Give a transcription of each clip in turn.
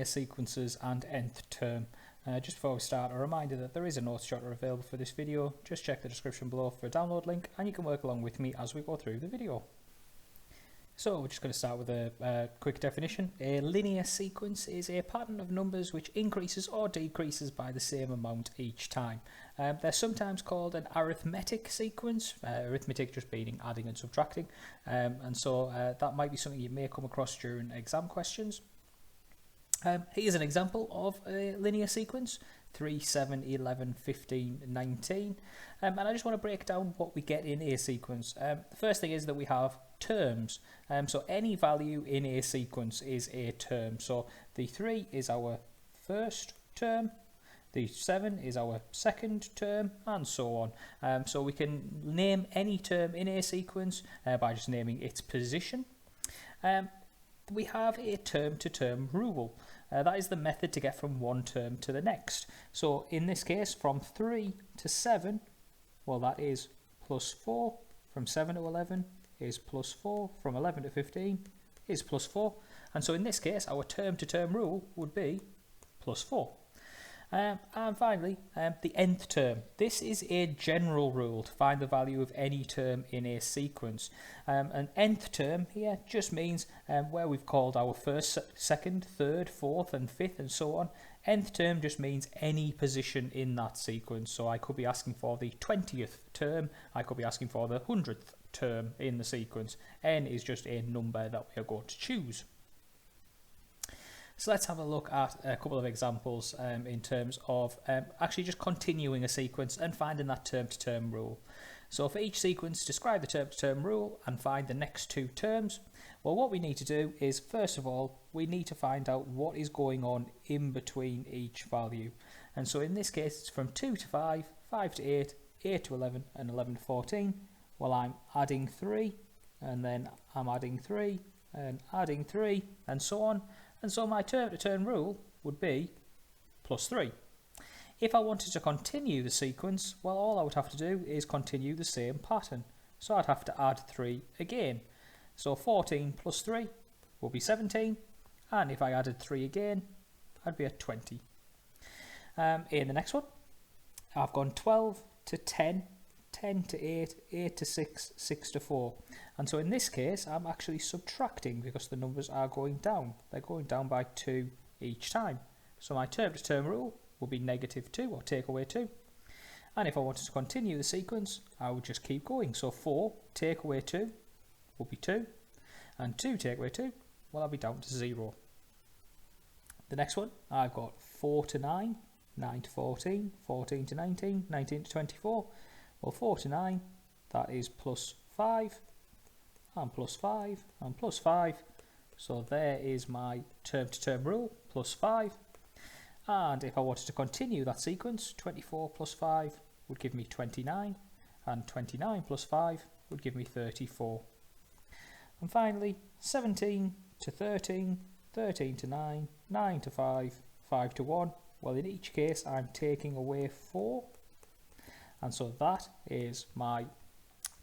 sequences and nth term. Just before we start, a reminder that there is a notes jotter available for this video. Just check the description below for a download link and you can work along with me as we go through the video. So we're just going to start with a quick definition. A linear sequence is a pattern of numbers which increases or decreases by the same amount each time. They're sometimes called an arithmetic sequence, arithmetic just meaning adding and subtracting, and so that might be something you may come across during exam questions. Here's an example of a linear sequence: 3, 7, 11, 15, 19. And I just want to break down what we get in a sequence. The first thing is that we have terms. So any value in a sequence is a term. So the 3 is our first term, the 7 is our second term, and so on. So we can name any term in a sequence by just naming its position. We have a term-to-term rule. That is the method to get from one term to the next. So in this case, from 3 to 7, well, that is plus 4. From 7 to 11 is plus 4. From 11 to 15 is plus 4. And so in this case, our term-to-term rule would be plus 4. And finally, the nth term. This is a general rule to find the value of any term in a sequence. An nth term here just means where we've called our first, second, third, fourth and fifth and so on. Nth term just means any position in that sequence. So I could be asking for the 20th term, I could be asking for the 100th term in the sequence. N is just a number that we are going to choose. So let's have a look at a couple of examples in terms of actually just continuing a sequence and finding that term-to-term rule. So for each sequence, describe the term-to-term rule and find the next two terms. Well, what we need to do is, first of all, we need to find out what is going on in between each value. And so in this case, it's from 2 to 5, 5 to 8, 8 to 11, and 11 to 14. Well, I'm adding 3, and then I'm adding 3, and adding 3, and so on. And so my term-to-term rule would be plus 3. If I wanted to continue the sequence, well, all I would have to do is continue the same pattern. So I'd have to add 3 again. So 14 plus 3 will be 17. And if I added 3 again, I'd be at 20. In the next one, I've gone 12 to 10, 10 to 8, 8 to 6, 6 to 4. And so in this case, I'm actually subtracting because the numbers are going down. They're going down by 2 each time. So my term-to-term rule will be -2 or take away 2. And if I wanted to continue the sequence, I would just keep going. So 4 take away 2 will be 2. And 2 take away 2, well, I'll be down to 0. The next one, I've got 4 to 9, 9 to 14, 14 to 19, 19 to 24. Well, 4 to 9, that is plus 5, and plus 5, and plus 5. So there is my term-to-term rule, plus 5. And if I wanted to continue that sequence, 24 plus 5 would give me 29, and 29 plus 5 would give me 34. And finally, 17 to 13, 13 to 9, 9 to 5, 5 to 1. Well, in each case, I'm taking away 4. And so that is my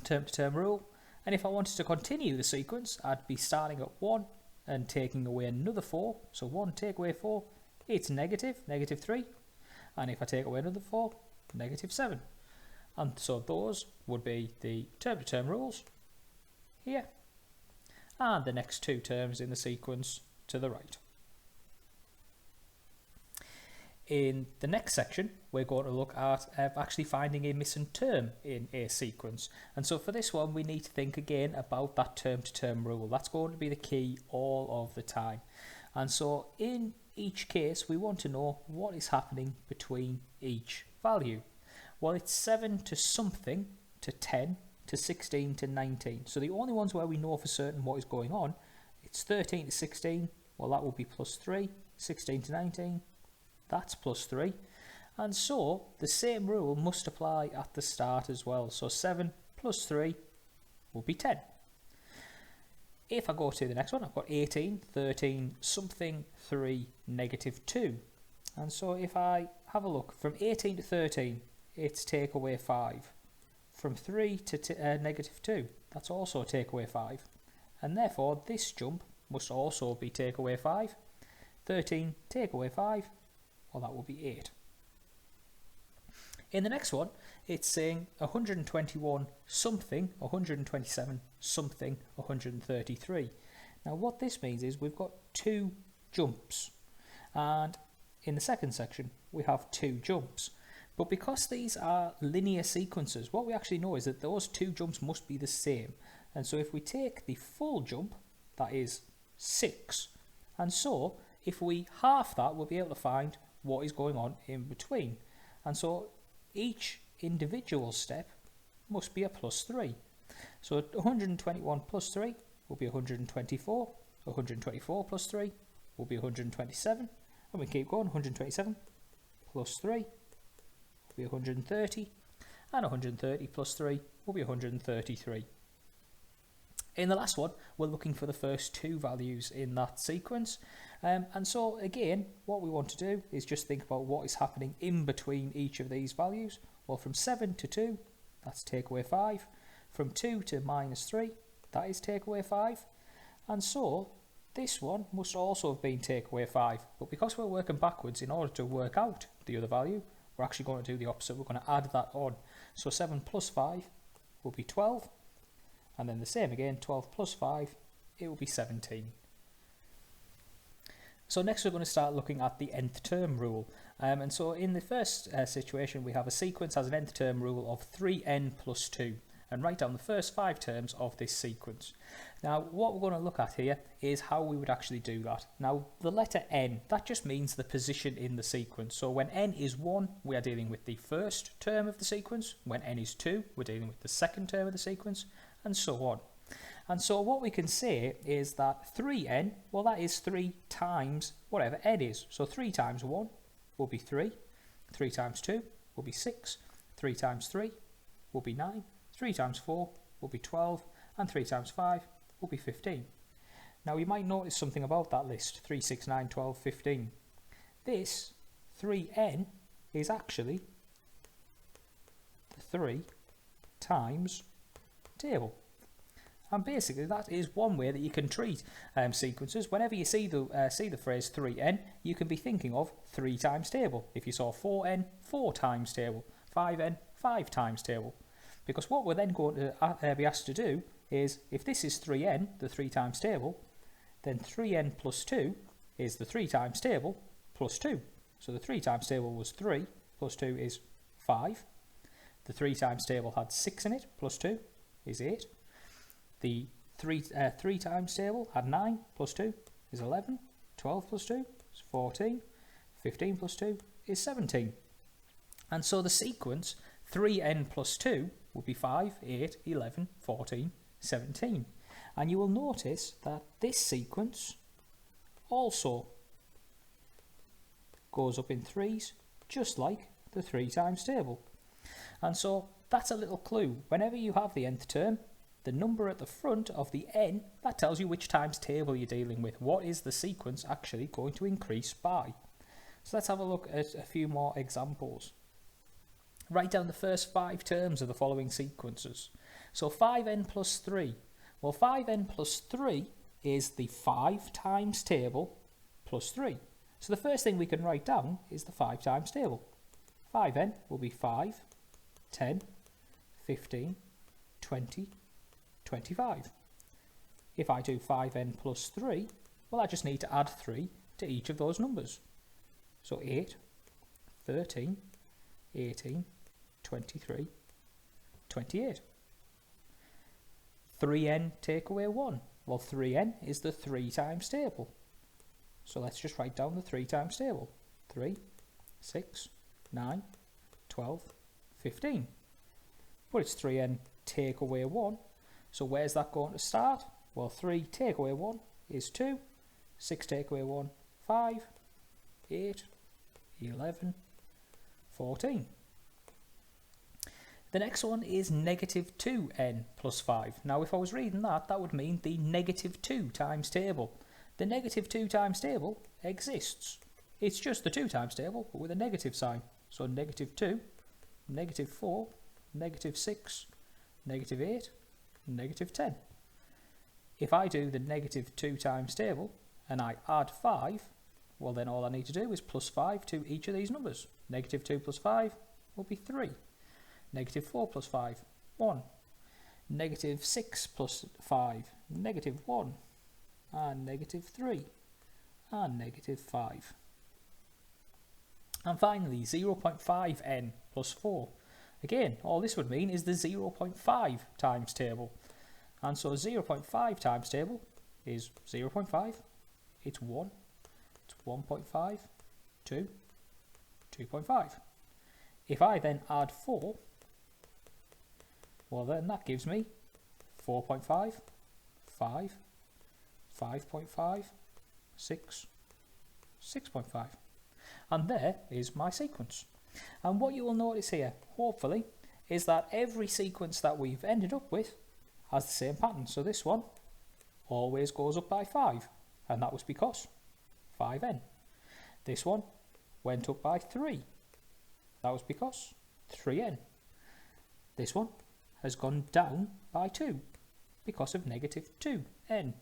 term-to-term rule. And if I wanted to continue the sequence, I'd be starting at 1 and taking away another 4. So 1 take away 4, it's -3. And if I take away another 4, -7. And so those would be the term-to-term rules here. And the next two terms in the sequence to the right. In the next section, we're going to look at actually finding a missing term in a sequence. And so for this one, we need to think again about that term-to-term rule. That's going to be the key all of the time. And so in each case, we want to know what is happening between each value. Well, it's 7 to something to 10 to 16 to 19. So the only ones where we know for certain what is going on, it's 13 to 16. Well, that will be plus 3. 16 to 19. That's plus 3. And so the same rule must apply at the start as well. So 7 plus 3 will be 10. If I go to the next one, I've got 18, 13, something, 3, -2. And so if I have a look, from 18 to 13, it's take away 5. From 3 to -2, that's also take away 5. And therefore this jump must also be take away 5. 13 take away 5, well, that will be 8. In the next one, it's saying 121 something, 127 something, 133. Now what this means is we've got 2 jumps, and in the second section we have 2 jumps. But because these are linear sequences, what we actually know is that those 2 jumps must be the same. And so if we take the full jump, that is 6, and so if we half that, we'll be able to find what is going on in between. And so each individual step must be a plus 3. So 121 plus 3 will be 124. 124 plus 3 will be 127. And we keep going. 127 plus 3 will be 130. And 130 plus 3 will be 133. In the last one, we're looking for the first 2 values in that sequence. And so again, what we want to do is just think about what is happening in between each of these values. Well, from 7 to 2, that's take away 5. From 2 to minus 3, that is take away 5. And so this one must also have been take away 5. But because we're working backwards, in order to work out the other value, we're actually going to do the opposite. We're going to add that on. So 7 plus 5 will be 12. And then the same again, 12 plus 5, it will be 17. So next we're going to start looking at the nth term rule. And so in the first situation, we have a sequence has an nth term rule of 3n plus 2. And write down the first 5 terms of this sequence. Now what we're going to look at here is how we would actually do that. Now the letter n, that just means the position in the sequence. So when n is 1, we are dealing with the first term of the sequence. When n is 2, we're dealing with the second term of the sequence, and so on. And so what we can say is that 3n, well, that is 3 times whatever n is. So 3 times 1 will be 3, 3 times 2 will be 6, 3 times 3 will be 9, 3 times 4 will be 12, and 3 times 5 will be 15. Now you might notice something about that list, 3, 6, 9, 12, 15. This 3n is actually the 3 times table. And basically that is one way that you can treat sequences. Whenever you see the phrase 3n, you can be thinking of 3 times table. If you saw 4n, 4 times table, 5n, 5 times table. Because what we're then going to be asked to do is, if this is 3n, the 3 times table, then 3n plus 2 is the 3 times table plus 2. So the 3 times table was 3, plus 2 is 5. The 3 times table had 6 in it, plus 2 is 8. The 3 times table had 9, plus 2 is 11. 12 plus 2 is 14. 15 plus 2 is 17. And so the sequence 3n plus 2 will be 5, 8, 11, 14, 17. And you will notice that this sequence also goes up in 3s, just like the 3 times table. And so that's a little clue. Whenever you have the nth term, the number at the front of the n, that tells you which times table you're dealing with. What is the sequence actually going to increase by? So let's have a look at a few more examples. Write down the first 5 terms of the following sequences. So 5n plus 3. Well, 5n plus 3 is the 5 times table plus 3. So the first thing we can write down is the 5 times table. 5n will be 5, 10, 15, 20, 25. If I do 5n plus 3, well, I just need to add 3 to each of those numbers. So 8, 13, 18, 23, 28. 3n take away 1. Well, 3n is the 3 times table. So let's just write down the 3 times table. 3, 6, 9, 12, 15. But it's 3n take away 1. So where's that going to start? Well, 3 take away 1 is 2. 6 take away 1, 5, 8, 11, 14. The next one is negative 2n plus 5. Now, if I was reading that, that would mean the negative 2 times table. The negative 2 times table exists. It's just the 2 times table, but with a negative sign. So negative 2, negative 4, negative 6, negative 8, negative 10. If I do the negative 2 times table and I add 5, Well, then all I need to do is plus 5 to each of these numbers. Negative 2 plus 5 will be 3. Negative 4 plus 5, 1. Negative 6 plus 5, negative 1. And negative 3. And negative 5. And finally, 0.5n plus 4. Again, all this would mean is the 0.5 times table. And so 0.5 times table is 0.5. It's 1. It's 1.5. 2. 2.5. If I then add 4, well then that gives me 4.5, 5, 5.5, 6, 6.5. And there is my sequence. And what you will notice here, hopefully, is that every sequence that we've ended up with has the same pattern. So this one always goes up by 5, and that was because 5n. This one went up by 3. That was because 3n. This one has gone down by 2 because of negative 2n.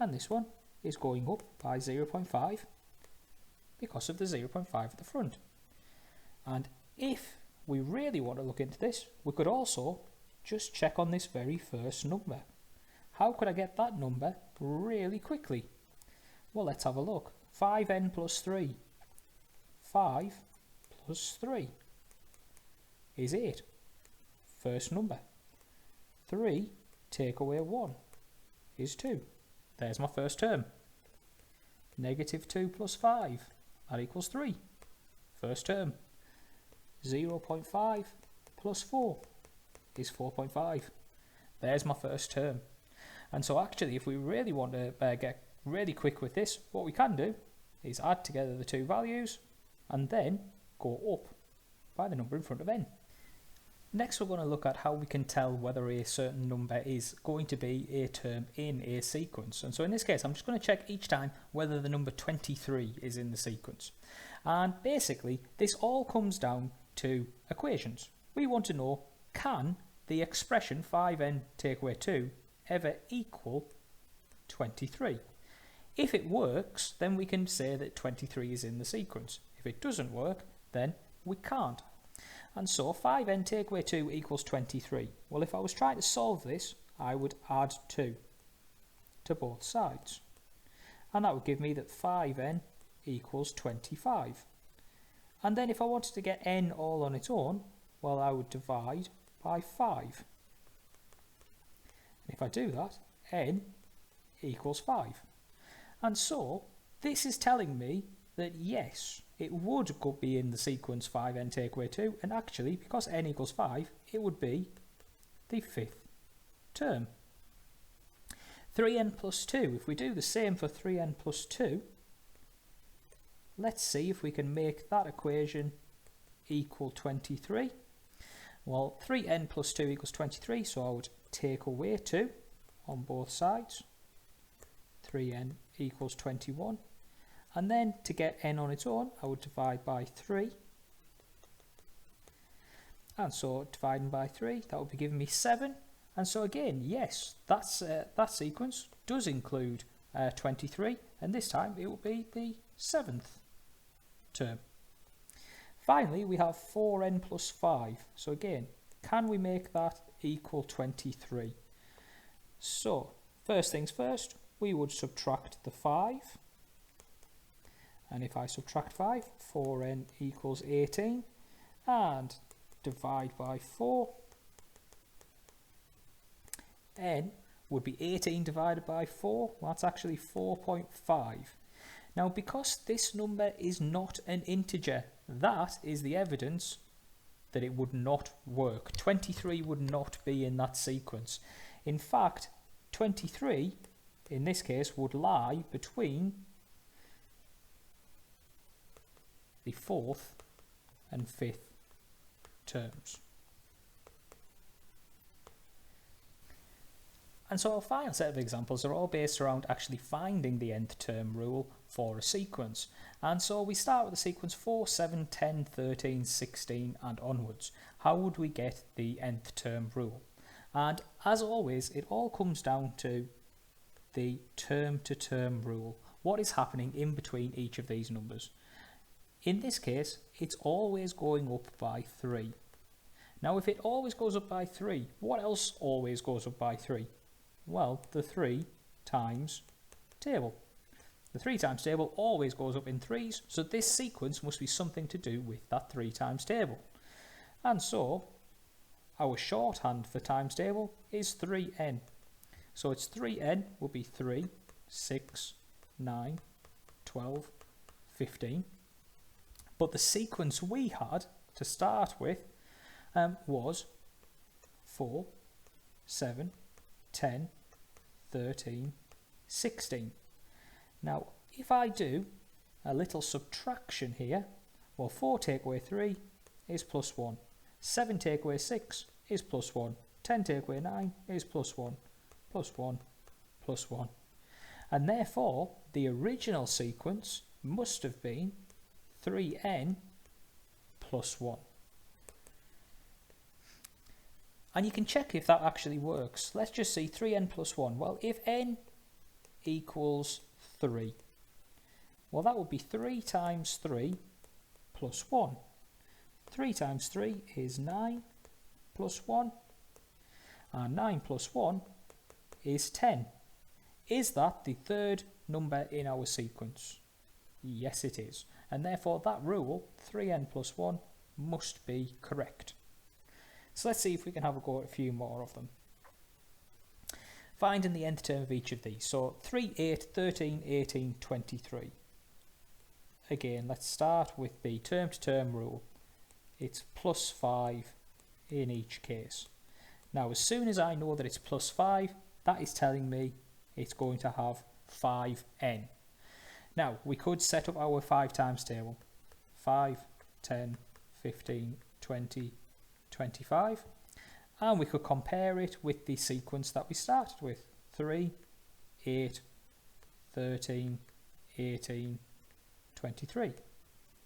And this one is going up by 0.5 because of the 0.5 at the front. And if we really want to look into this, we could also just check on this very first number. How could I get that number really quickly? Well, let's have a look. 5n plus 3. 5 plus 3 is 8. First number. 3 take away 1 is 2. There's my first term. Negative 2 plus 5, that equals 3. First term. 0.5 plus 4 is 4.5. There's my first term. And so actually, if we really want to get really quick with this, what we can do is add together the two values and then go up by the number in front of n. Next, we're going to look at how we can tell whether a certain number is going to be a term in a sequence. And so in this case, I'm just going to check each time whether the number 23 is in the sequence. And basically, this all comes down to equations. We want to know, can the expression 5n take away 2 ever equal 23? If it works, then we can say that 23 is in the sequence. If it doesn't work, then we can't. And so 5n take away 2 equals 23. Well, if I was trying to solve this, I would add 2 to both sides. And that would give me that 5n equals 25. And then if I wanted to get n all on its own, well, I would divide by 5. And if I do that, n equals 5. And so this is telling me that yes, it would be in the sequence 5n take away 2, and actually, because n equals 5, it would be the fifth term. 3n plus 2, if we do the same for 3n plus 2, let's see if we can make that equation equal 23. Well, 3n plus 2 equals 23, so I would take away 2 on both sides. 3n equals 21. And then to get n on its own, I would divide by 3. And so dividing by 3, that would be giving me 7. And so again, yes, that sequence does include 23. And this time it will be the 7th term. Finally, we have 4n plus 5. So again, can we make that equal 23? So, first things first, we would subtract the 5. And if I subtract 5, 4n equals 18. And divide by 4. N would be 18 divided by 4. Well, that's actually 4.5. Now, because this number is not an integer, that is the evidence that it would not work. 23 would not be in that sequence. In fact, 23, in this case, would lie between the 4th and 5th terms. And so our final set of examples are all based around actually finding the nth term rule for a sequence. And so we start with the sequence 4, 7, 10, 13, 16 and onwards. How would we get the nth term rule? And as always, it all comes down to the term to term rule. what is happening in between each of these numbers. In this case, it's always going up by 3. Now, if it always goes up by 3, what else always goes up by 3? Well, the 3 times table. The 3 times table always goes up in 3s, so this sequence must be something to do with that 3 times table. And so, our shorthand for times table is 3n. So it's 3n will be 3, 6, 9, 12, 15. But the sequence we had to start with was 4, 7, 10, 13, 16. Now, if I do a little subtraction here, well, 4 take away 3 is plus 1. 7 take away 6 is plus 1. 10 take away 9 is plus 1. Plus 1, plus 1. And therefore, the original sequence must have been 3n plus 1. And you can check if that actually works. Let's just see 3n plus 1. Well, if n equals 3, well, that would be 3 times 3 plus 1. 3 times 3 is 9 plus 1. And 9 plus 1 is 10. Is that the third number in our sequence? Yes, it is. And therefore, that rule, 3n plus 1, must be correct. So let's see if we can have a go at a few more of them. Finding the nth term of each of these. So 3, 8, 13, 18, 23. Again, let's start with the term-to-term rule. It's plus 5 in each case. Now, as soon as I know that it's plus 5, that is telling me it's going to have 5n. Now, we could set up our 5 times table. 5, 10, 15, 20, 25. And we could compare it with the sequence that we started with. 3, 8, 13, 18, 23.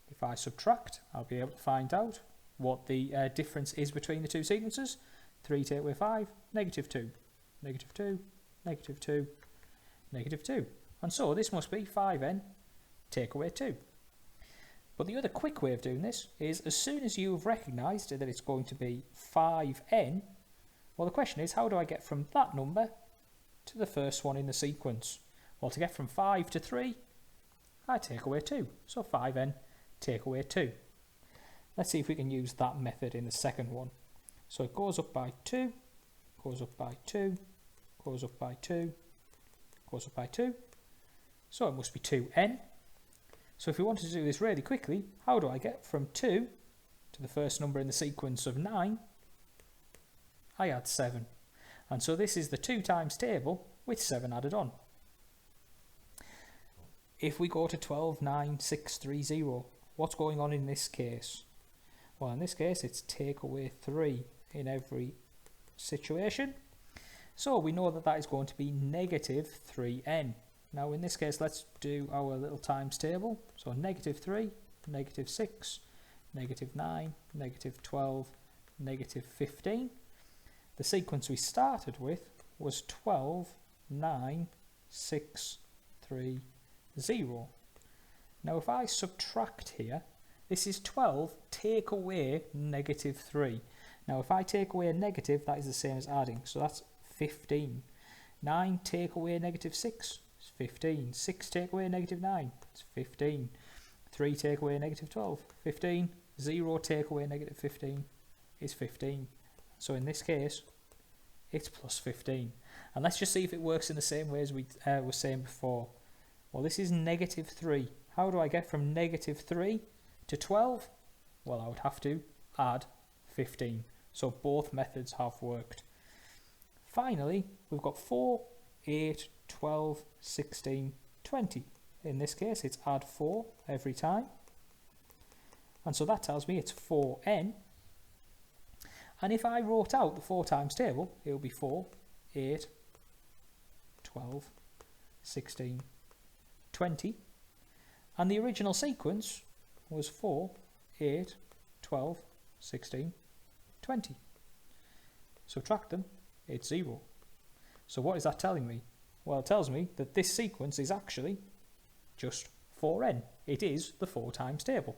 If I subtract, I'll be able to find out what the difference is between the two sequences. 3 take away 5, negative 2. Negative 2, negative 2, negative 2. And so this must be 5n take away 2. But the other quick way of doing this is, as soon as you've recognised that it's going to be 5n, well, the question is, how do I get from that number to the first one in the sequence? Well, to get from 5 to 3, I take away 2. So 5n take away 2. Let's see if we can use that method in the second one. So it goes up by 2, goes up by 2, goes up by 2, goes up by 2. So it must be 2n. So if we wanted to do this really quickly, how do I get from 2 to the first number in the sequence of 9? I add 7. And so this is the 2 times table with 7 added on. If we go to 12, 9, 6, 3, 0, what's going on in this case? Well, in this case, it's take away 3 in every situation. So we know that that is going to be negative 3n. Now in this case, let's do our little times table. So negative 3, negative 6, negative 9, negative 12, negative 15. The sequence we started with was 12, 9, 6, 3, 0. Now if I subtract here, this is 12 take away negative 3. Now if I take away a negative, that is the same as adding, so that's 15. 9 take away negative 6. 15. 6 take away negative 9, it's 15. 3 take away negative 12, 15. 0 take away negative 15 is 15. So in this case, it's plus 15. And let's just see if it works in the same way as we were saying before. Well, this is negative 3. How do I get from negative 3 to 12? Well, I would have to add 15. So both methods have worked. Finally, we've got 4, 8, 12, 16, 20. In this case, it's add 4 every time. And so that tells me it's 4n. And if I wrote out the 4 times table, it would be 4, 8, 12, 16, 20. And the original sequence was 4, 8, 12, 16, 20. Subtract them, it's 0. So what is that telling me? Well, it tells me that this sequence is actually just 4n. It is the 4 times table.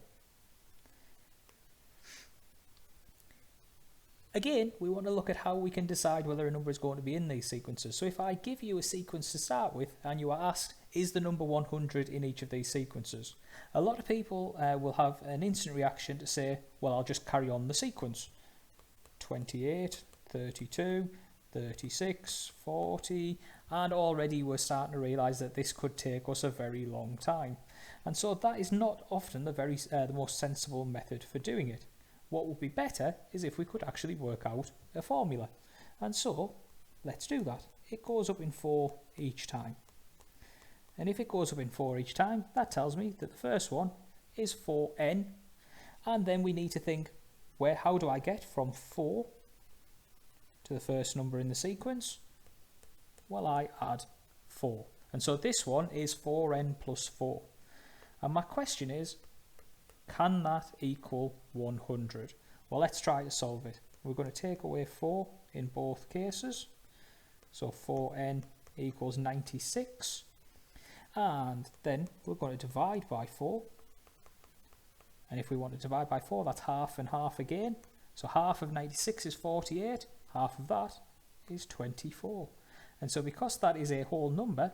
Again, we want to look at how we can decide whether a number is going to be in these sequences. So if I give you a sequence to start with and you are asked, is the number 100 in each of these sequences? A lot of people will have an instant reaction to say, well, I'll just carry on the sequence. 28, 32, 36, 40, and already we're starting to realise that this could take us a very long time. And so that is not often the most sensible method for doing it. What would be better is if we could actually work out a formula. And so, let's do that. It goes up in 4 each time. And if it goes up in 4 each time, that tells me that the first one is 4n. And then we need to think, how do I get from 4 to the first number in the sequence? Well, I add 4. And so this one is 4n plus 4. And my question is, can that equal 100? Well, let's try to solve it. We're going to take away 4 in both cases. So 4n equals 96. And then we're going to divide by 4. And if we want to divide by 4, that's half and half again. So half of 96 is 48. Half of that is 24. And so because that is a whole number,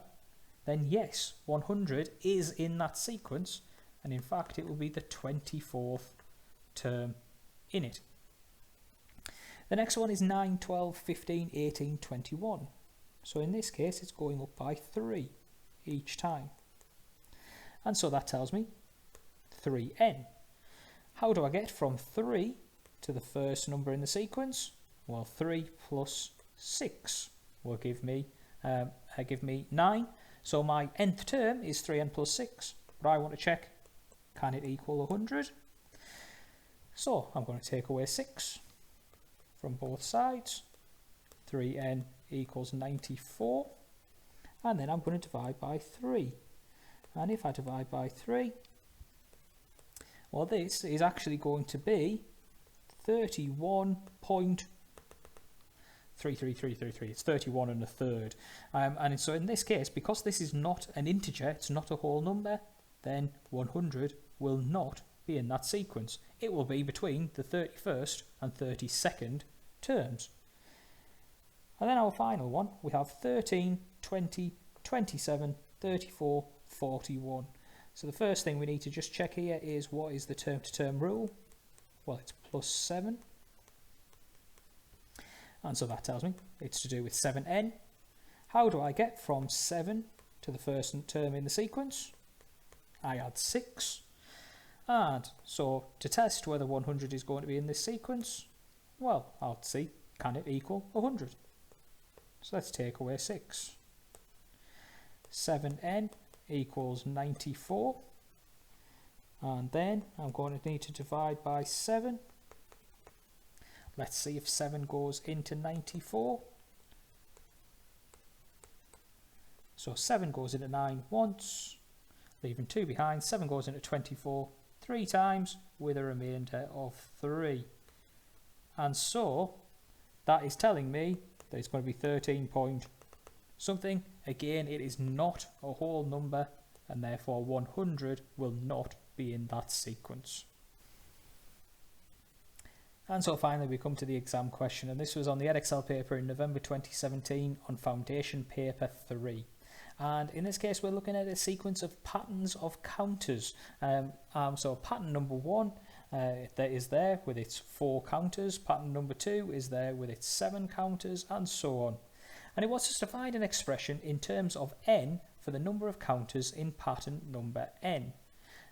then yes, 100 is in that sequence. And in fact, it will be the 24th term in it. The next one is 9, 12, 15, 18, 21. So in this case, it's going up by 3 each time. And so that tells me 3n. How do I get from 3 to the first number in the sequence? Well, 3 plus 6 will give me 9. So my nth term is 3n plus 6. But I want to check, can it equal 100? So I'm going to take away 6 from both sides. 3n equals 94. And then I'm going to divide by 3. And if I divide by 3, well, this is actually going to be 31.33333. It's 31 and a third. And so in this case, because this is not an integer, it's not a whole number, then 100 will not be in that sequence. It will be between the 31st and 32nd terms. And then our final one, we have 13, 20, 27, 34, 41. So the first thing we need to just check here is, what is the term-to-term rule? Well, it's plus 7. And so that tells me it's to do with 7n. How do I get from 7 to the first term in the sequence? I add 6. And so to test whether 100 is going to be in this sequence, well, I'll see, can it equal 100? So let's take away 6. 7n equals 94. And then I'm going to need to divide by 7. Let's see if 7 goes into 94. So 7 goes into 9 once, leaving 2 behind. 7 goes into 24 3 times with a remainder of 3. And so that is telling me that it's going to be 13 point something. Again, it is not a whole number, and therefore 100 will not be in that sequence. And so finally we come to the exam question, and this was on the Edexcel paper in November 2017 on Foundation Paper 3. And in this case we're looking at a sequence of patterns of counters. So pattern number 1 that is there with its 4 counters, pattern number 2 is there with its 7 counters, and so on. And it wants us to find an expression in terms of n for the number of counters in pattern number n.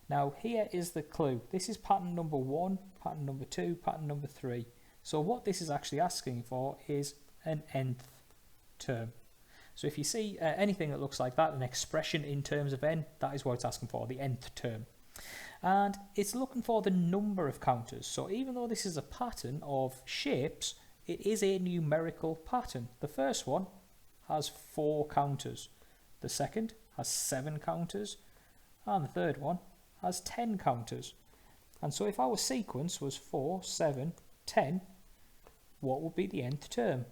Now here is the clue. This is pattern number 1, pattern number 2, pattern number 3. So what this is actually asking for is an nth term. So if you see anything that looks like that, an expression in terms of n, that is what it's asking for, the nth term. And it's looking for the number of counters. So even though this is a pattern of shapes, it is a numerical pattern. The first one has 4 counters. The second has 7 counters. And the third one has 10 counters. And so if our sequence was 4, 7, 10, what would be the nth term?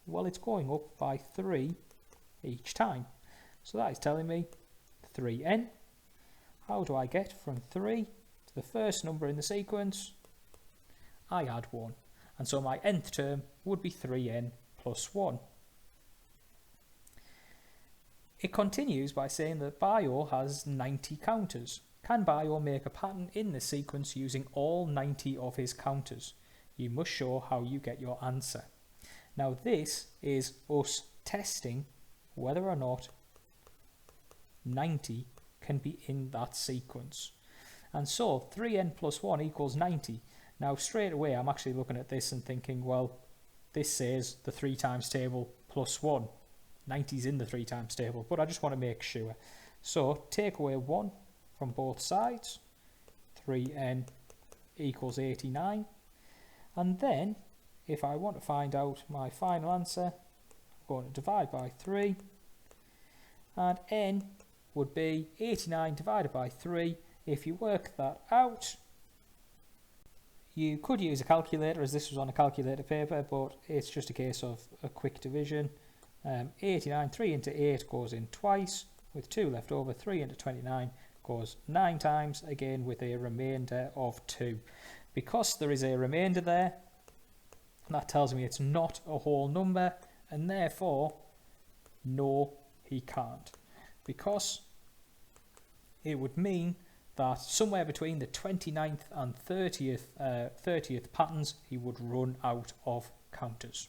Well, it's going up by 3 each time. So that is telling me 3n how do I get from 3 to the first number in the sequence? I add 1. And so my nth term would be 3n plus 1. It continues by saying that Bio has 90 counters. Can Bio make a pattern in this sequence using all 90 of his counters? You must show how you get your answer. Now this is us testing whether or not 90 can be in that sequence. And so 3n plus 1 equals 90. Now straight away I'm actually looking at this and thinking, well, this says the 3 times table plus 1. 90 is in the 3 times table, but I just want to make sure. So take away 1 from both sides. 3n equals 89. And then if I want to find out my final answer, I'm going to divide by 3. And n would be 89 divided by 3. If you work that out, you could use a calculator, as this was on a calculator paper, but it's just a case of a quick division. 89, 3 into 8 goes in twice, with 2 left over. 3 into 29 goes 9 times, again with a remainder of 2. Because there is a remainder there, that tells me it's not a whole number, and therefore, no, he can't. Because it would mean that somewhere between the 29th and 30th patterns, he would run out of counters.